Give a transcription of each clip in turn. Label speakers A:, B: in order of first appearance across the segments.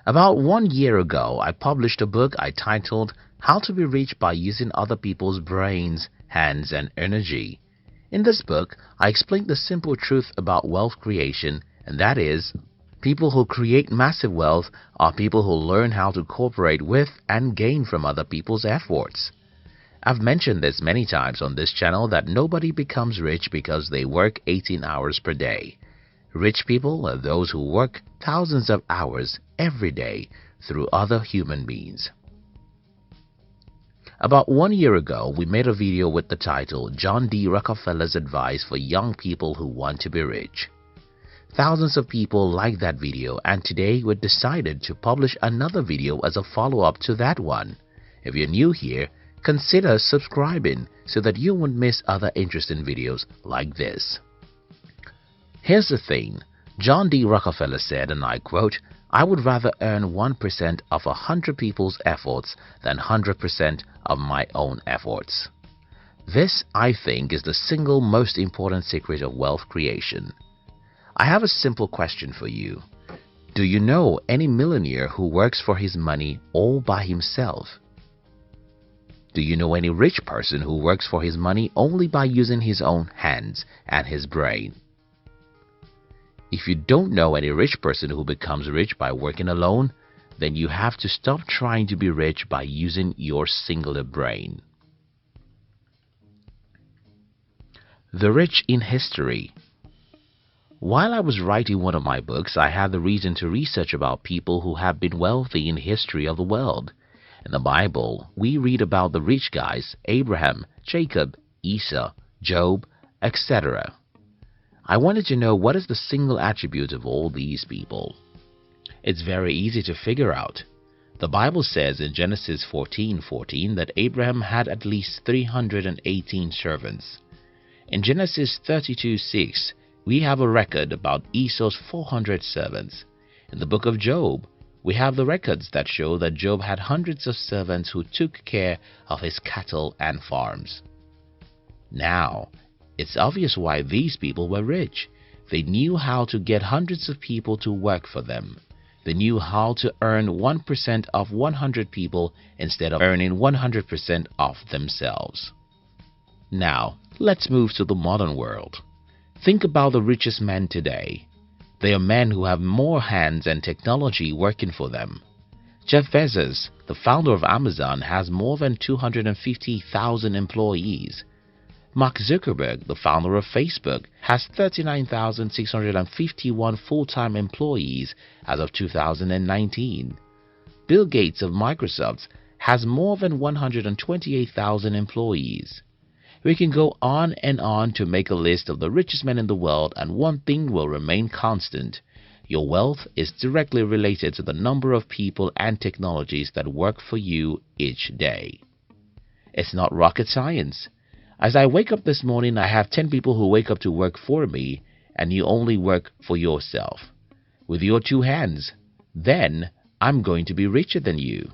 A: About 1 year ago, I published a book I titled How to Be Rich by Using Other People's Brains, Hands and Energy. In this book, I explained the simple truth about wealth creation, and that is, people who create massive wealth are people who learn how to cooperate with and gain from other people's efforts. I've mentioned this many times on this channel that nobody becomes rich because they work 18 hours per day. Rich people are those who work thousands of hours every day through other human beings. About 1 year ago, we made a video with the title John D. Rockefeller's Advice for Young People Who Want to Be Rich. Thousands of people liked that video, and today we decided to publish another video as a follow-up to that one. If you're new here, consider subscribing so that you won't miss other interesting videos like this. Here's the thing. John D. Rockefeller said, and I quote, "I would rather earn 1% of 100 people's efforts than 100% of my own efforts." This, I think, is the single most important secret of wealth creation. I have a simple question for you. Do you know any millionaire who works for his money all by himself? Do you know any rich person who works for his money only by using his own hands and his brain? If you don't know any rich person who becomes rich by working alone, then you have to stop trying to be rich by using your singular brain. The rich in history. While I was writing one of my books, I had the reason to research about people who have been wealthy in the history of the world. In the Bible, we read about the rich guys, Abraham, Jacob, Esau, Job, etc. I wanted to know what is the single attribute of all these people. It's very easy to figure out. The Bible says in Genesis 14:14 that Abraham had at least 318 servants. In Genesis 32:6, we have a record about Esau's 400 servants. In the book of Job, we have the records that show that Job had hundreds of servants who took care of his cattle and farms. Now, it's obvious why these people were rich. They knew how to get hundreds of people to work for them. They knew how to earn 1% of 100 people instead of earning 100% of themselves. Now, let's move to the modern world. Think about the richest men today. They are men who have more hands and technology working for them. Jeff Bezos, the founder of Amazon, has more than 250,000 employees. Mark Zuckerberg, the founder of Facebook, has 39,651 full-time employees as of 2019. Bill Gates of Microsoft has more than 128,000 employees. We can go on and on to make a list of the richest men in the world, and one thing will remain constant. Your wealth is directly related to the number of people and technologies that work for you each day. It's not rocket science. As I wake up this morning, I have 10 people who wake up to work for me, and you only work for yourself. With your 2 hands, then I'm going to be richer than you.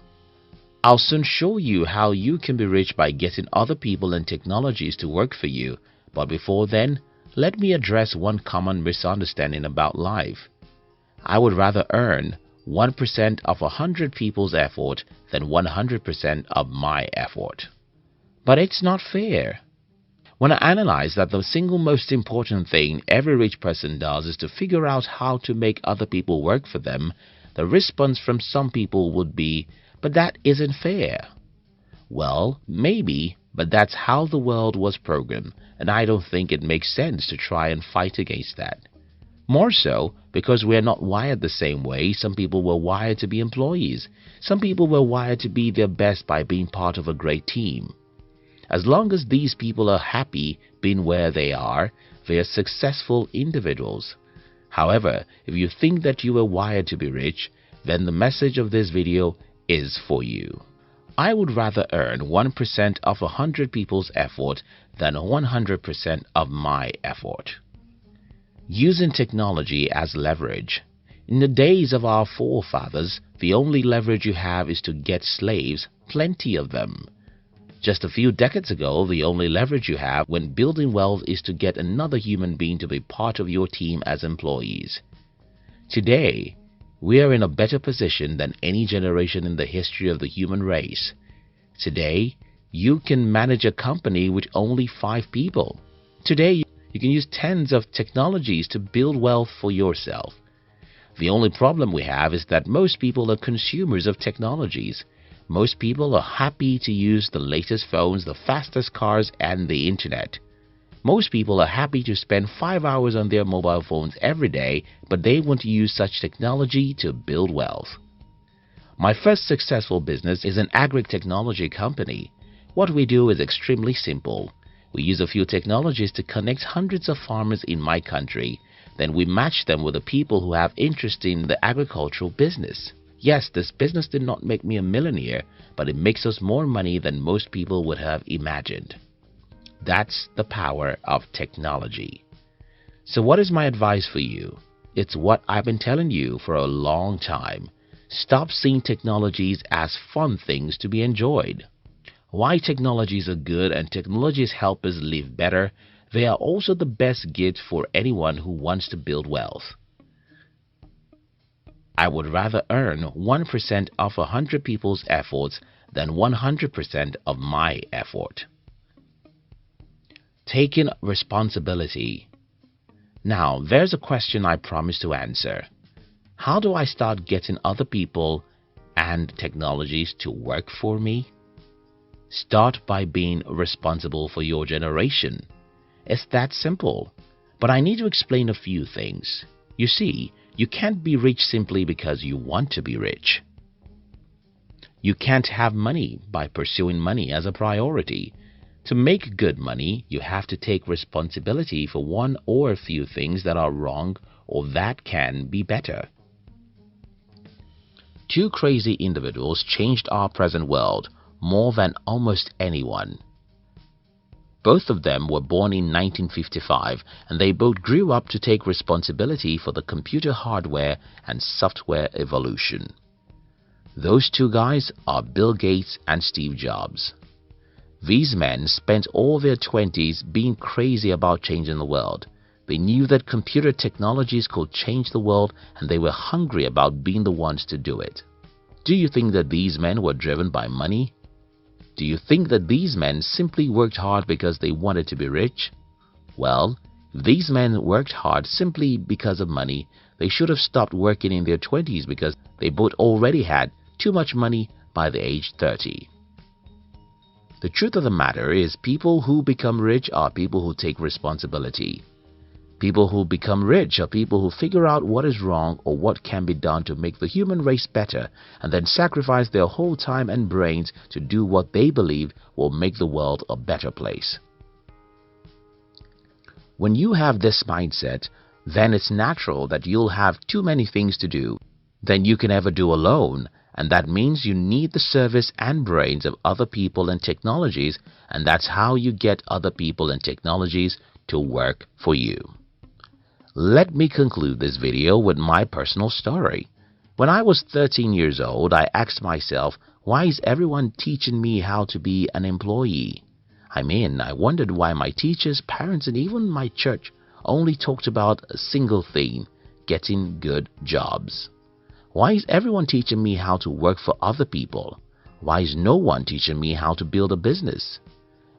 A: I'll soon show you how you can be rich by getting other people and technologies to work for you. But before then, let me address one common misunderstanding about life. I would rather earn 1% of 100 people's effort than 100% of my effort. But it's not fair. When I analyze that the single most important thing every rich person does is to figure out how to make other people work for them, the response from some people would be, "But that isn't fair." Well, maybe, but that's how the world was programmed, and I don't think it makes sense to try and fight against that. More so, because we are not wired the same way. Some people were wired to be employees. Some people were wired to be their best by being part of a great team. As long as these people are happy being where they are successful individuals. However, if you think that you are wired to be rich, then the message of this video is for you. I would rather earn 1% of 100 people's effort than 100% of my effort. Using technology as leverage. In the days of our forefathers, the only leverage you have is to get slaves, plenty of them. Just a few decades ago, the only leverage you have when building wealth is to get another human being to be part of your team as employees. Today, We are in a better position than any generation in the history of the human race. Today, you can manage a company with only 5 people. Today, you can use tens of technologies to build wealth for yourself. The only problem we have is that most people are consumers of technologies. Most people are happy to use the latest phones, the fastest cars, and the internet. Most people are happy to spend 5 hours on their mobile phones every day, but they want to use such technology to build wealth. My first successful business is an agri-technology company. What we do is extremely simple. We use a few technologies to connect hundreds of farmers in my country. Then we match them with the people who have interest in the agricultural business. Yes, this business did not make me a millionaire, but it makes us more money than most people would have imagined. That's the power of technology. So what is my advice for you? It's what I've been telling you for a long time. Stop seeing technologies as fun things to be enjoyed. Why technologies are good and technologies help us live better, they are also the best gift for anyone who wants to build wealth. I would rather earn 1% of 100 people's efforts than 100% of my effort. Taking responsibility. Now, there's a question I promised to answer. How do I start getting other people and technologies to work for me? Start by being responsible for your generation. It's that simple. But I need to explain a few things. You see, you can't be rich simply because you want to be rich. You can't have money by pursuing money as a priority. To make good money, you have to take responsibility for one or a few things that are wrong or that can be better. 2 crazy individuals changed our present world more than almost anyone. Both of them were born in 1955 and they both grew up to take responsibility for the computer hardware and software evolution. Those 2 guys are Bill Gates and Steve Jobs. These men spent all their 20s being crazy about changing the world. They knew that computer technologies could change the world and they were hungry about being the ones to do it. Do you think that these men were driven by money? Do you think that these men simply worked hard because they wanted to be rich? Well, if these men worked hard simply because of money, they should have stopped working in their 20s because they both already had too much money by the age 30. The truth of the matter is people who become rich are people who take responsibility. People who become rich are people who figure out what is wrong or what can be done to make the human race better and then sacrifice their whole time and brains to do what they believe will make the world a better place. When you have this mindset, then it's natural that you'll have too many things to do than you can ever do alone, and that means you need the service and brains of other people and technologies, and that's how you get other people and technologies to work for you. Let me conclude this video with my personal story. When I was 13 years old, I asked myself, why is everyone teaching me how to be an employee? I wondered why my teachers, parents, and even my church only talked about a single theme, getting good jobs. Why is everyone teaching me how to work for other people? Why is no one teaching me how to build a business?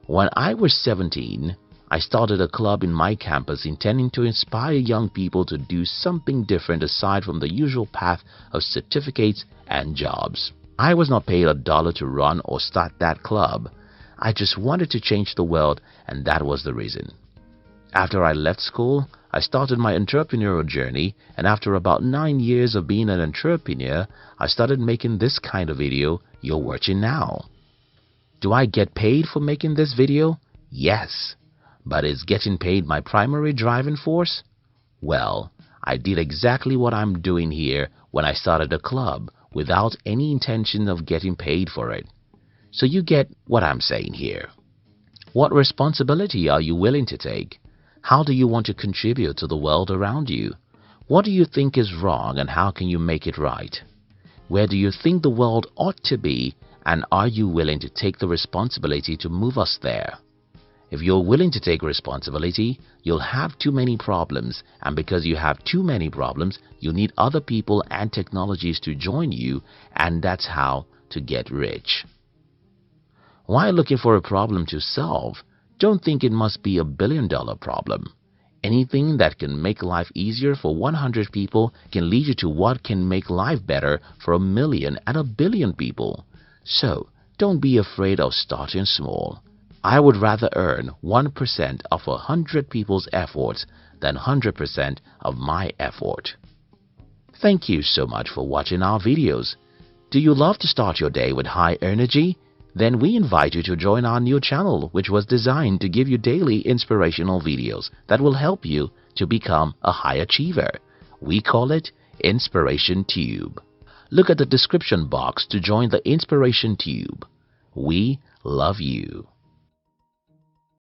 A: When I was 17, I started a club in my campus intending to inspire young people to do something different aside from the usual path of certificates and jobs. I was not paid $1 to run or start that club. I just wanted to change the world, and that was the reason. After I left school, I started my entrepreneurial journey, and after about 9 years of being an entrepreneur, I started making this kind of video you're watching now. Do I get paid for making this video? Yes. But is getting paid my primary driving force? Well, I did exactly what I'm doing here when I started a club without any intention of getting paid for it. So you get what I'm saying here. What responsibility are you willing to take? How do you want to contribute to the world around you? What do you think is wrong and how can you make it right? Where do you think the world ought to be, and are you willing to take the responsibility to move us there? If you're willing to take responsibility, you'll have too many problems, and because you have too many problems, you need other people and technologies to join you, and that's how to get rich. While looking for a problem to solve, don't think it must be $1 billion problem. Anything that can make life easier for 100 people can lead you to what can make life better for 1 million and 1 billion people. So, don't be afraid of starting small. I would rather earn 1% of 100 people's efforts than 100% of my effort. Thank you so much for watching our videos. Do you love to start your day with high energy? Then we invite you to join our new channel, which was designed to give you daily inspirational videos that will help you to become a high achiever. We call it Inspiration Tube. Look at the description box to join the Inspiration Tube. We love you.